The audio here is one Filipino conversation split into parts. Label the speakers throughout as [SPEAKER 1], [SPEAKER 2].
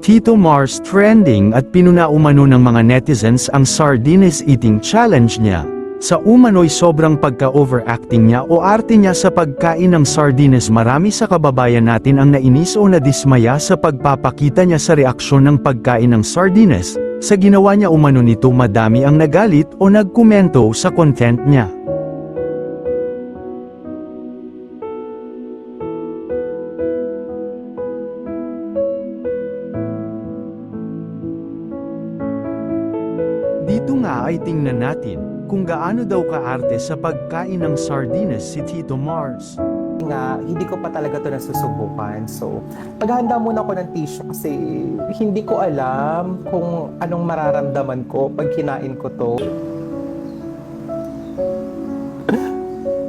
[SPEAKER 1] Tito Mars trending at pinuna umano ng mga netizens ang sardines eating challenge niya. Sa umano'y sobrang pagka-overacting niya o arte niya sa pagkain ng sardines, marami sa kababayan natin ang nainis o nadismaya sa pagpapakita niya sa reaksyon ng pagkain ng sardines. Sa ginawa niya umano nito, madami ang nagalit o nagkomento sa content niya. Dito nga ay tingnan natin kung gaano daw kaarte sa pagkain ng sardines si Tito Mars.
[SPEAKER 2] Nga, hindi ko pa talaga ito nasusubukan. So, paghahanda muna ako ng tissue kasi hindi ko alam kung anong mararamdaman ko pag kinain ko to.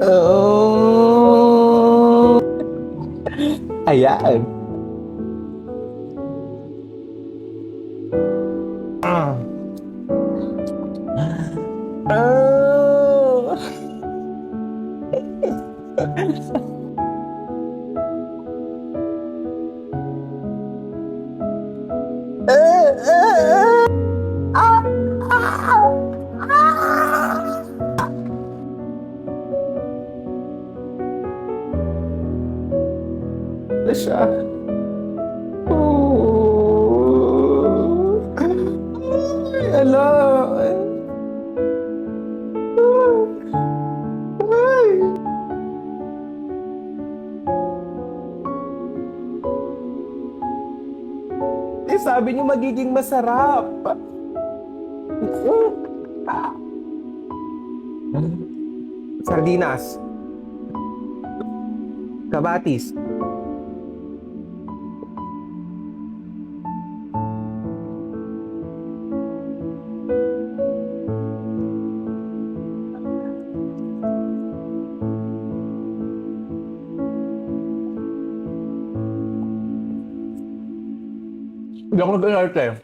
[SPEAKER 2] Oh. Ayan. Ah. Oh. Ano siya? Oh. Ay, ala. Ay. Eh, sabi niyo magiging masarap. Sardinas. Kamatis. Hindi ako nag-alerte.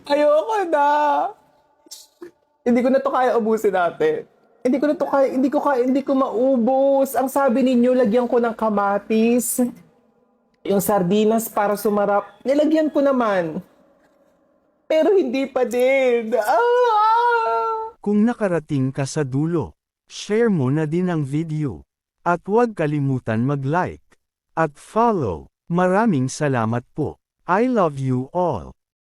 [SPEAKER 2] Ayoko na. Hindi ko na to kaya ubusin natin. Hindi ko maubos. Ang sabi ninyo, lagyan ko ng kamatis. Yung sardinas para sumarap, nilagyan ko naman. Pero hindi pa din.
[SPEAKER 1] Kung nakarating ka sa dulo, share mo na din ang video. At huwag kalimutan mag-like at follow. Maraming salamat po. I love you all.